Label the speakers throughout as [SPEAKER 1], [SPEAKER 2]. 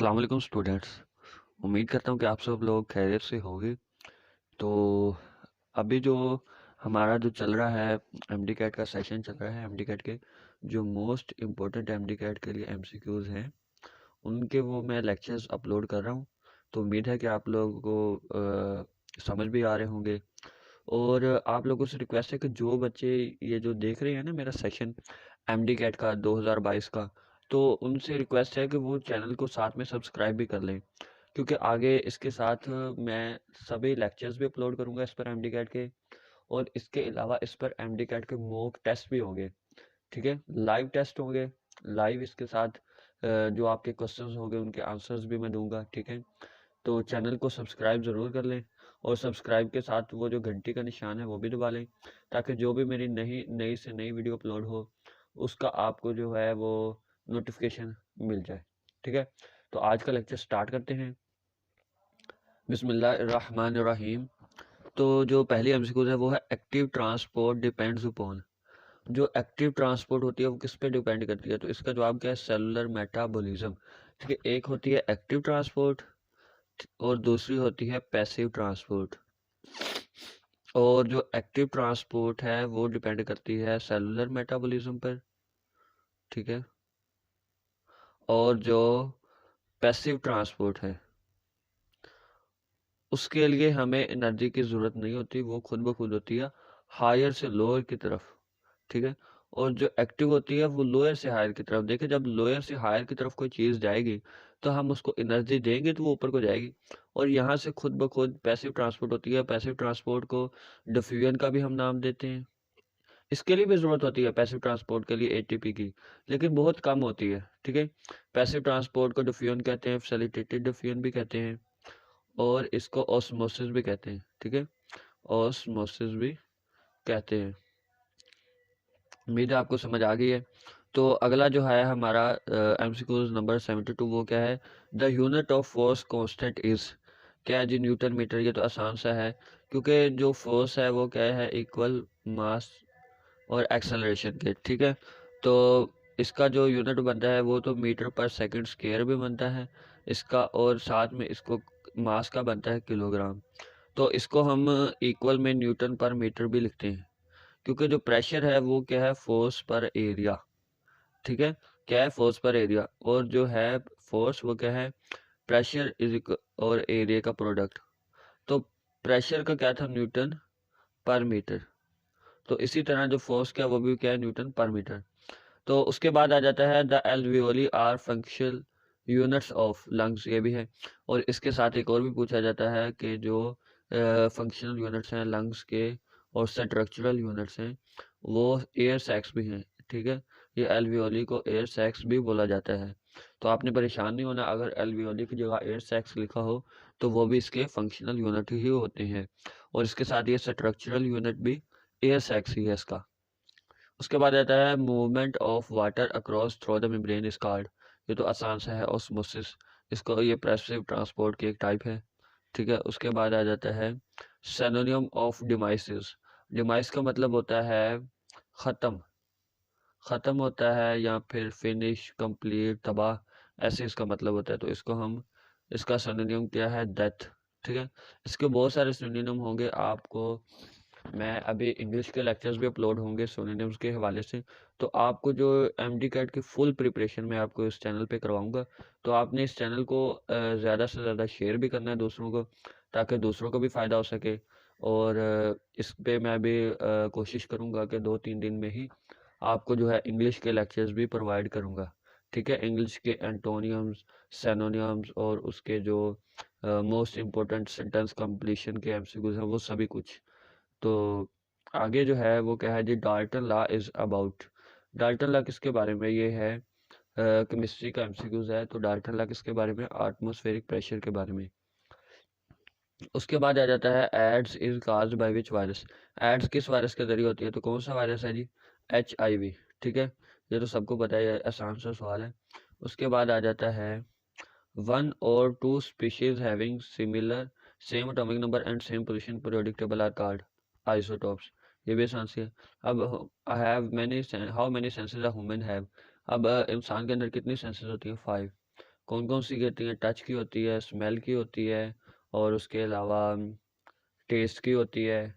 [SPEAKER 1] अस्सलाम वालेकुम स्टूडेंट्स। उम्मीद करता हूँ कि आप सब लोग खैरियत से होंगे। तो अभी जो हमारा जो चल रहा है एमडी कैट का सेशन चल रहा है। एमडी कैट के जो मोस्ट इम्पोर्टेंट एमडी कैट के लिए एमसीक्यूज हैं उनके वो मैं लेक्चर्स अपलोड कर रहा हूँ। तो उम्मीद है कि आप लोगों को समझ भी आ रहे होंगे। और आप लोगों से रिक्वेस्ट है कि जो बच्चे ये जो देख रहे हैं ना मेरा सेशन एमडी कैट का 2022 का, तो उनसे रिक्वेस्ट है कि वो चैनल को साथ में सब्सक्राइब भी कर लें, क्योंकि आगे इसके साथ मैं सभी लेक्चर्स भी अपलोड करूंगा इस पर एमडी कैट के। और इसके अलावा इस पर एमडी कैट के मॉक टेस्ट भी होंगे। ठीक है, लाइव टेस्ट होंगे लाइव। इसके साथ जो आपके क्वेश्चंस होंगे उनके आंसर्स भी मैं दूंगा। ठीक है, तो चैनल को सब्सक्राइब ज़रूर कर लें और सब्सक्राइब के साथ वो जो घंटी का निशान है वो भी दबा लें, ताकि जो भी मेरी नई नई से नई वीडियो अपलोड हो उसका आपको जो है वो नोटिफिकेशन मिल जाए। ठीक है, तो आज का लेक्चर स्टार्ट करते हैं। बिस्मिल्लाहिर्रहमानिर्रहीम। तो जो पहली एमसीक्यू है वो है एक्टिव ट्रांसपोर्ट डिपेंड्स अपॉन। जो एक्टिव ट्रांसपोर्ट होती है वो किस पे डिपेंड करती है? तो इसका जवाब क्या है? Cellular metabolism. ठीक है, एक होती है एक्टिव ट्रांसपोर्ट और दूसरी होती है पैसिव ट्रांसपोर्ट। और जो एक्टिव ट्रांसपोर्ट है वो डिपेंड करती है सेलुलर मेटाबॉलिज्म पर। ठीक है, और जो पैसिव ट्रांसपोर्ट है उसके लिए हमें एनर्जी की ज़रूरत नहीं होती, वो खुद ब खुद होती है हायर से लोअर की तरफ। ठीक है, और जो एक्टिव होती है वो लोअर से हायर की तरफ। देखिए, जब लोअर से हायर की तरफ कोई चीज़ जाएगी तो हम उसको एनर्जी देंगे तो वो ऊपर को जाएगी। और यहाँ से खुद ब खुद पैसिव ट्रांसपोर्ट होती है। पैसिव ट्रांसपोर्ट को डिफ्यूजन का भी हम नाम देते हैं। इसके लिए भी ज़रूरत होती है पैसिव ट्रांसपोर्ट के लिए एटीपी की, लेकिन बहुत कम होती है। ठीक है, पैसिव ट्रांसपोर्ट को डिफ्यूजन कहते हैं, फैसिलिटेटेड डिफ्यूजन भी कहते हैं, और इसको ऑस्मोसिस भी कहते हैं। ठीक है, ऑस्मोसिस भी कहते हैं। उम्मीद है आपको समझ आ गई है। तो अगला जो है हमारा एमसीक्यूज नंबर 72, वो क्या है? The unit of force constant is. क्या है जी? Newton metre. ये तो आसान सा है, क्योंकि जो फोर्स है वो क्या है? इक्वल मास और एक्सेलरेशन के। ठीक है, तो इसका जो यूनिट बनता है वो तो मीटर पर सेकंड स्क्वायर भी बनता है इसका, और साथ में इसको मास का बनता है किलोग्राम। तो इसको हम इक्वल में न्यूटन पर मीटर भी लिखते हैं, क्योंकि जो प्रेशर है वो क्या है? फोर्स पर एरिया। ठीक है, क्या है? फोर्स पर एरिया। और जो है फोर्स वो क्या है? प्रेशर इज और एरिया का प्रोडक्ट। तो प्रेशर का क्या था? न्यूटन पर मीटर। तो इसी तरह जो फोर्स क्या वो भी क्या है? न्यूटन पर मीटर। तो उसके बाद आ जाता है the alveoli are functional units of lungs. ये भी है। और इसके साथ एक और भी पूछा जाता है कि जो फंक्शनल यूनिट्स हैं लंग्स के और स्ट्रक्चरल यूनिट्स हैं वो एयर सैक्स भी हैं। ठीक है, ये एल्वियोली को एयर सैक्स भी बोला जाता है। तो आपने परेशान नहीं होना, अगर एल्वियोली की जगह एयर सैक्स लिखा हो तो वो भी इसके फंक्शनल यूनिट ही होते हैं। और इसके साथ ये स्ट्रक्चरल यूनिट भी एयर सैक्स ही है इसका। उसके बाद आता है movement of water across through the membrane is called. ये तो आसान सा है, ऑस्मोसिस। इसको ये पैसिव ट्रांसपोर्ट की एक टाइप है। ठीक है, उसके बाद आ जाता है सिनोनिम ऑफ डिमाइसिस। डिमाइस का मतलब होता है ख़त्म, ख़त्म होता है, या फिर फिनिश, कंप्लीट, तबाह, ऐसे इसका मतलब होता है। तो इसको हम, इसका सिनोनिम क्या है? डेथ। ठीक है, इसके बहुत सारे सिनोनिम होंगे। आपको मैं अभी इंग्लिश के लेक्चर्स भी अपलोड होंगे सिनोनिम्स के हवाले से। तो आपको जो एमडी कैट की फुल प्रिपरेशन मैं आपको इस चैनल पे करवाऊंगा। तो आपने इस चैनल को ज़्यादा से ज़्यादा शेयर भी करना है दूसरों को, ताकि दूसरों को भी फ़ायदा हो सके। और इस पे मैं भी कोशिश करूंगा कि 2-3 दिन में ही आपको जो है इंग्लिश के लेक्चर्स भी प्रोवाइड करूंगा। ठीक है, इंग्लिश के एंटोनियम्स, सिनोनिम्स और उसके जो मोस्ट इम्पोर्टेंट सेंटेंस कंप्लीशन के एमसीक्यूज हैं वो सभी कुछ। तो आगे जो है वो क्या है जी? Dalton law is about. Dalton law किसके बारे में? ये है केमिस्ट्री का एमसीक्यूज है। तो डाल्टन लॉ किसके बारे में? एटमॉस्फेरिक प्रेशर के बारे में। उसके बाद आ जाता है AIDS is caused by which virus. AIDS किस वायरस के जरिए होती है? तो कौन सा वायरस है जी? HIV। ठीक है, ये तो सबको पता है, आसान सा सवाल है। उसके बाद आ जाता है वन और two species having similar same atomic number and same position periodic table are called isotopes. ये भी आसान सी है। अब I have many, how many senses a human have. अब इंसान के अंदर कितनी सेंसेस होती है? 5। कौन कौन सी होती हैं? टच की होती है, स्मेल की होती है, और उसके अलावा टेस्ट की होती है,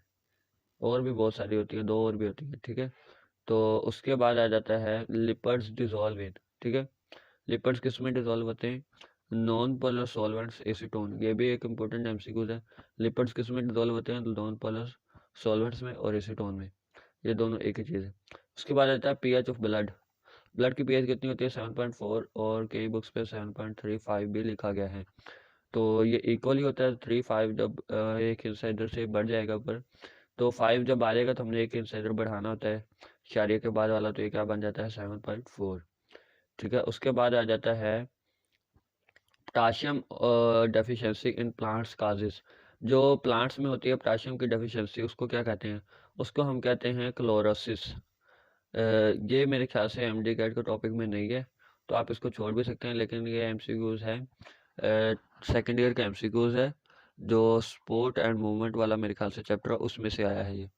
[SPEAKER 1] और भी बहुत सारी होती है, 2 और भी होती है, ठीक है। तो उसके बाद आ जाता है लिपिड्स डिसॉल्व इन, ठीक है। लिपिड्स किस में डिसॉल्व होते हैं? नॉन पोलर सॉल्वेंट्स, एसीटोन, ये भी एक इंपॉर्टेंट एमसीक्यूज है। लिपिड्स किस में डिसॉल्व होते हैं? नॉन पोलर सॉल्वेंट्स में और एसीटोन में, ये दोनों एक ही चीज़ है। उसके बाद आता है पीएच ऑफ ब्लड। ब्लड की पीएच कितनी होती है? 7.4, और कई बुक्स पे 7.35 भी लिखा गया है। तो ये इक्वल ही होता है 3-5, जब एक हिस्सा इधर से बढ़ जाएगा ऊपर, तो 5 जब आ जाएगा तो हमने एक हिस्सा इधर बढ़ाना होता है इशारे के बाद वाला, तो ये क्या बन जाता है? 7.4, ठीक है। उसके बाद आ जाता है potassium deficiency in plants causes. जो प्लांट्स में होती है पोटाशियम की डेफिशिएंसी, उसको क्या कहते हैं? उसको हम कहते हैं क्लोरोसिस। ये मेरे ख्याल से एमडी कैट के टॉपिक में नहीं है, तो आप इसको छोड़ भी सकते हैं, लेकिन ये एमसीक्यूज है, सेकेंड ईयर का एमसीक्यूज है, जो स्पोर्ट एंड मूवमेंट वाला मेरे ख्याल से चैप्टर, उसमें से आया है ये।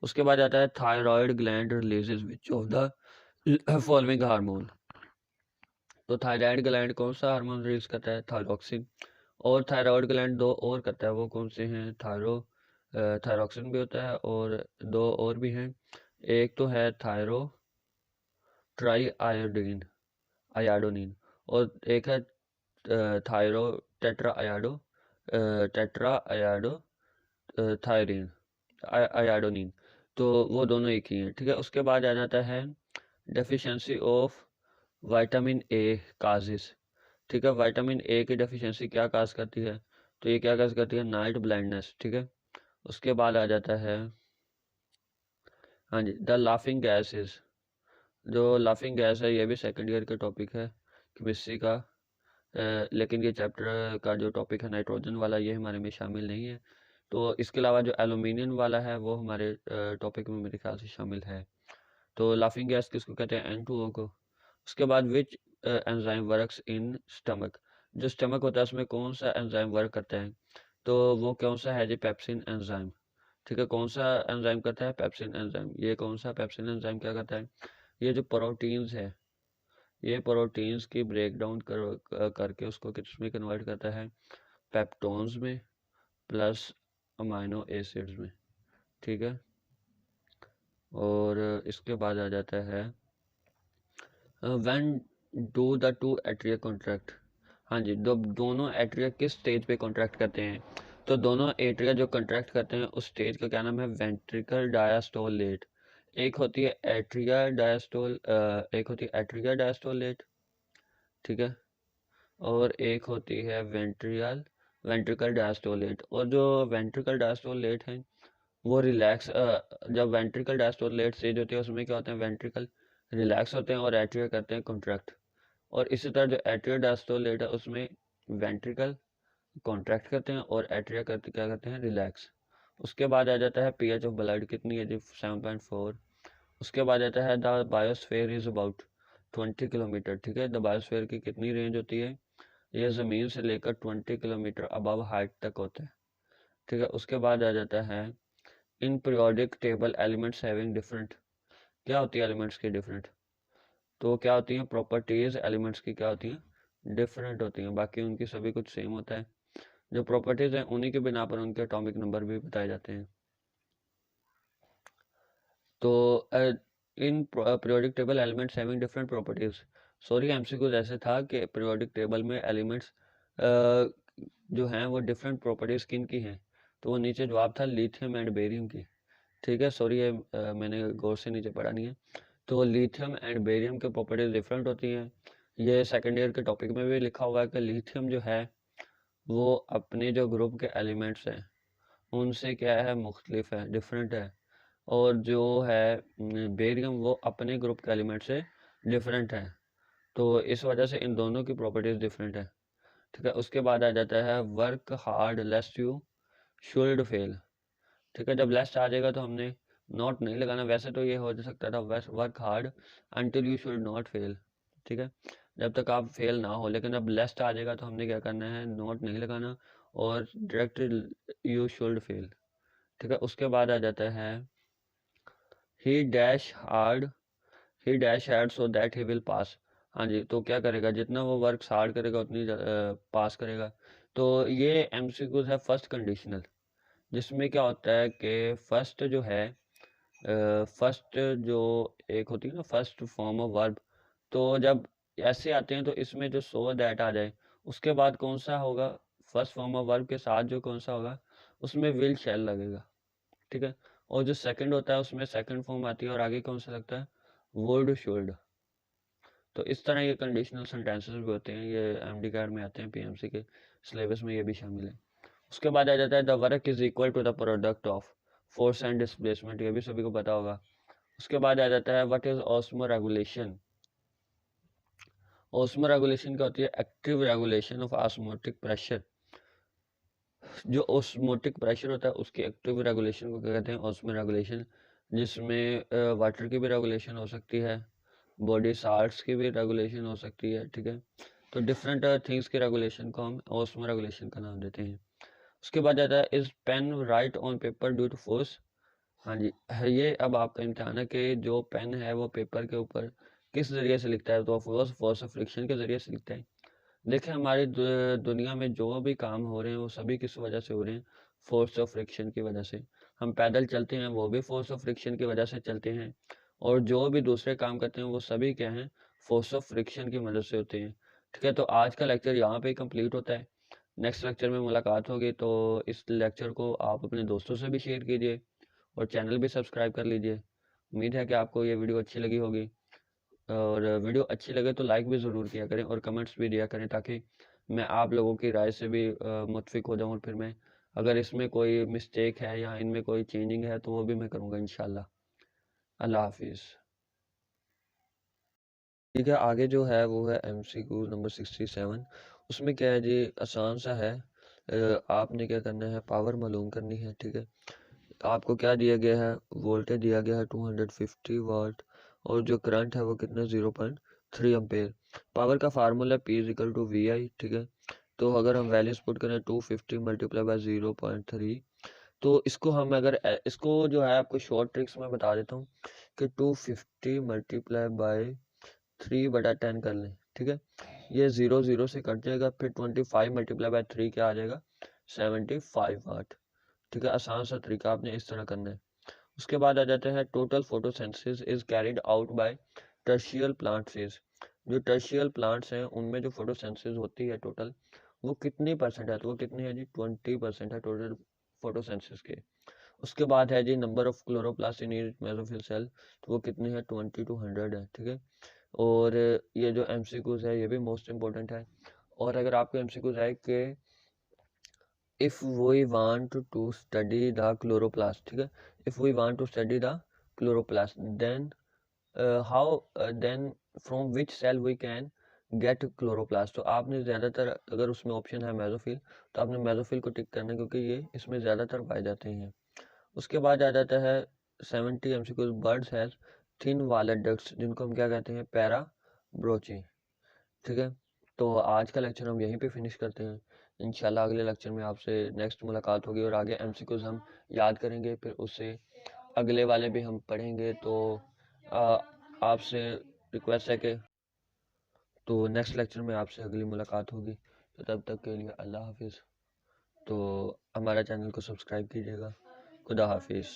[SPEAKER 1] उसके बाद आता है thyroid gland releases which of the following hormone. तो थायराइड ग्लैंड कौन सा हार्मोन रिलीज करता है? थायरोक्सिन। और थायराइड ग्लैंड 2 और करता है, वो कौन से हैं? थायरोक्सिन भी होता है, और 2 और भी हैं। एक तो है थायरो ट्राई आयोडीन आयाडोनिन, और एक है थायरो टेट्रा आयाडो टेट्रा आयाडो थायरीन आयाडोनिन। तो वो दोनों एक ही हैं, ठीक है। उसके बाद आ जाता है deficiency of vitamin A causes, ठीक है। विटामिन ए की डेफिशिएंसी क्या काज करती है? तो ये क्या काज करती है? नाइट ब्लाइंडनेस, ठीक है। उसके बाद आ जाता है, हाँ जी, द लाफिंग गैसेस। जो लाफिंग गैस है, ये भी सेकंड ईयर का टॉपिक है केमिस्ट्री का, लेकिन ये चैप्टर का जो टॉपिक है नाइट्रोजन वाला, ये हमारे में शामिल नहीं है। तो इसके अलावा जो एल्यूमिनियम वाला है, वो हमारे टॉपिक में मेरे ख्याल से शामिल है। तो लाफिंग गैस किसको कहते हैं? N2O को। उसके बाद which enzyme works in stomach. जो स्टमक होता है उसमें कौन सा एंजाइम वर्क करता है? तो वो कौन सा है जी? पेप्सिन एंजाइम, ठीक है। कौन सा एंजाइम करता है? Pepsin enzyme. ये कौन सा पेप्सिन एंजाइम क्या करता है? ये जो प्रोटीन्स है, ये प्रोटीन्स की ब्रेक डाउन करके उसको किस में कन्वर्ट करता है? पेप्टोन्स में प्लस अमाइनो एसिड्स में, ठीक है। और इसके बाद आ जाता है when do the two atria contract. हाँ जी, दोनों एट्रिया किस स्टेज पे कॉन्ट्रैक्ट करते हैं? तो दोनों एट्रिया जो कॉन्ट्रैक्ट करते हैं उस स्टेज का क्या नाम है? वेंट्रिकल डायस्टोलेट। एक होती है एट्रिया डायस्टोल एक होती है एट्रिया डायस्टोलेट, ठीक है, और एक होती है वेंट्रिकल डायस्टोलेट। और जो वेंट्रिकल डायस्टोलेट है वो रिलैक्स, जब वेंट्रिकल डायस्टोलेट स्टेज होती है उसमें क्या होते हैं? वेंट्रिकल रिलैक्स होते हैं और एट्रिया करते हैं कॉन्ट्रैक्ट। और इसी तरह जो एट्रिया डायस्टोलेट है उसमें वेंट्रिकल कॉन्ट्रैक्ट करते हैं और एट्रिया करते क्या करते हैं? रिलैक्स। उसके बाद आ जाता है पीएच ऑफ ब्लड कितनी है जी? 7.4। उसके बाद आता है the biosphere is about 20 kilometre, ठीक है। द बायोस्फीयर की कितनी रेंज होती है? ये ज़मीन से लेकर 20 किलोमीटर अबव हाइट तक होता है, ठीक है। उसके बाद आ जाता है in periodic table elements having different. क्या होती है एलिमेंट्स की डिफरेंट? तो क्या होती हैं? प्रॉपर्टीज एलिमेंट्स की क्या होती हैं? डिफरेंट होती हैं, बाकी उनकी सभी कुछ सेम होता है। जो प्रॉपर्टीज हैं उन्हीं के बिना पर उनके एटॉमिक नंबर भी बताए जाते हैं। तो in periodic table elements having different properties, sorry MCQ ऐसे था कि पीरियोडिक टेबल में एलिमेंट्स जो हैं वो डिफरेंट प्रॉपर्टीज किन की हैं? तो वो नीचे जवाब था लिथियम एंड बेरियम की, ठीक है। सॉरी ये मैंने गौर से नीचे पढ़ा नहीं है। तो लिथियम एंड बेरियम की प्रॉपर्टीज डिफरेंट होती हैं। ये सेकेंड ईयर के टॉपिक में भी लिखा हुआ है कि लिथियम जो है वो अपने जो ग्रुप के एलिमेंट्स हैं उनसे क्या है? मुख्तलिफ है, डिफरेंट है। और जो है बेरियम वो अपने ग्रुप के एलिमेंट से डिफरेंट है। तो इस वजह से इन दोनों की प्रॉपर्टीज डिफरेंट है, ठीक है। उसके बाद आ जाता है work hard लेस्ट you should fail, ठीक है। जब लेस्ट आ जाएगा तो हमने नॉट नहीं लगाना, वैसे तो ये हो सकता था work hard until you should not fail, ठीक है, जब तक आप फेल ना हो। लेकिन अब लेस्ट आ जाएगा तो हमने क्या करना है? नॉट नहीं लगाना और डायरेक्ट यू शुड फेल, ठीक है। उसके बाद आ जाता है ही dash hard he dash hard so that he will pass. हाँ जी, तो क्या करेगा, जितना वो वर्क हार्ड करेगा उतनी पास करेगा। तो ये एमसीक्यूज है फर्स्ट कंडीशनल, जिसमें क्या होता है कि फर्स्ट जो है, फर्स्ट जो एक होती है ना फर्स्ट फॉर्म ऑफ वर्ब, तो जब ऐसे आते हैं तो इसमें जो सो दैट आ जाए, उसके बाद कौन सा होगा, फर्स्ट फॉर्म ऑफ वर्ब के साथ जो कौन सा होगा, उसमें विल शैल लगेगा, ठीक है। और जो सेकंड होता है उसमें सेकंड फॉर्म आती है और आगे कौन सा लगता है, वुड शुड। तो इस तरह ये कंडीशनल सेंटेंसेस भी होते हैं, ये एमडी कार्ड में आते हैं, पीएमसी के सिलेबस में ये भी शामिल है। उसके बाद आ जाता है the work is equal to the product of force and displacement, ये भी सभी को पता होगा। उसके बाद आ जाता है what is osmo regulation. Osmo regulation क्या होती है, active regulation of osmotic pressure. जो ऑस्मोटिक प्रेशर होता है उसकी एक्टिव रेगुलेशन को क्या कहते हैं, ऑस्मो रेगुलेशन, जिसमें वाटर की भी रेगुलेशन हो सकती है, बॉडी साल्ट्स की भी रेगुलेशन हो सकती है, ठीक है। तो डिफरेंट थिंग्स की रेगुलेशन को हम ऑस्मो रेगुलेशन का नाम देते हैं। उसके बाद आता है is pen write on paper due to force. हाँ जी, ये अब आपका इम्तिहान है कि जो पेन है वो पेपर के ऊपर किस जरिए से लिखता है, तो ऑफकोर्स फोर्स ऑफ फ्रिक्शन के जरिए से लिखता है। देखिए हमारी दुनिया में जो भी काम हो रहे हैं वो सभी किस वजह से हो रहे हैं, फोर्स ऑफ फ्रिक्शन की वजह से। हम पैदल चलते हैं वो भी फोर्स ऑफ फ्रिक्शन की वजह से चलते हैं, और जो भी दूसरे काम करते हैं वो सभी क्या हैं, फोर्स ऑफ फ्रिक्शन की मदद से होते हैं, ठीक है। तो आज का लेक्चर यहाँ पे कंप्लीट होता है, नेक्स्ट लेक्चर में मुलाकात होगी। तो इस लेक्चर को आप अपने दोस्तों से भी शेयर कीजिए और चैनल भी सब्सक्राइब कर लीजिए। उम्मीद है कि आपको ये वीडियो अच्छी लगी होगी, और वीडियो अच्छी लगे तो लाइक भी ज़रूर किया करें और कमेंट्स भी दिया करें, ताकि मैं आप लोगों की राय से भी मुतफिक हो जाऊं, और फिर मैं अगर इसमें कोई मिस्टेक है या इनमें कोई चेंजिंग है तो वो भी मैं करूँगा इंशाल्लाह। अल्लाह हाफिज़। ठीक है, आगे जो है वो है एमसीक्यू नंबर 67। उसमें क्या है जी, आसान सा है। आपने क्या करना है, पावर मालूम करनी है, ठीक है। आपको क्या दिया गया है, वोल्टेज दिया गया है 250 वाट, और जो करंट है वो कितना, 0.3 एम्पेयर। पावर का formula P is equal to V I, ठीक है। तो अगर हम वैल्यूज पुट करें 250 मल्टीप्लाई बाय 0.3, तो इसको हम अगर इसको जो है आपको शॉर्ट ट्रिक्स में बता देता हूँ कि 250 मल्टीप्लाई बाय 3/10 कर लें, ठीक है। ये 0 0 से कट जाएगा, फिर 25 मल्टीप्लाई बाय 3 क्या आ जाएगा, 75 वाट, ठीक है। आसान सा तरीका आपने इस तरह करना है। उसके बाद आ जाता है total photosynthesis is carried out by टर्शियल plant phase. जो टर्शियल प्लांट्स हैं उनमें जो फोटोसिंथेसिस होती है टोटल, वो कितनी परसेंट है, तो वो कितनी है जी, 20% है टोटल फोटोसिंथेसिस के। उसके बाद है जी number of chloroplast in each mesophyll cell, तो वो कितनी है, 20 to 100 है, ठीक है। और ये जो एमसीक्यूज है ये भी मोस्ट इंपॉर्टेंट है। और अगर आपको एमसीक्यूज है कि if we want to study the chloroplast, ठीक है, if we want to study the chloroplast, then how then from which cell we can get chloroplast। तो आपने ज़्यादातर अगर उसमें ऑप्शन है मेसोफिल, तो आपने मेसोफिल को टिक करना है, क्योंकि ये इसमें ज़्यादातर पाए जाते हैं। उसके बाद आ जाता है 70 MCQs, birds has thin violet ducts, जिनको हम क्या कहते हैं, पैरा ब्रोची, ठीक है। तो आज का लेक्चर हम यहीं पे फिनिश करते हैं। इंशाल्लाह अगले लेक्चर में आपसे नेक्स्ट मुलाकात होगी, और आगे एमसीक्यूज हम याद करेंगे, फिर उससे अगले वाले भी हम पढ़ेंगे। तो आ, आपसे रिक्वेस्ट है कि तो नेक्स्ट लेक्चर में आपसे अगली मुलाकात होगी। तो तब तक के लिए अल्लाह हाफिज़। तो हमारा चैनल को सब्सक्राइब कीजिएगा। खुदा हाफिज़।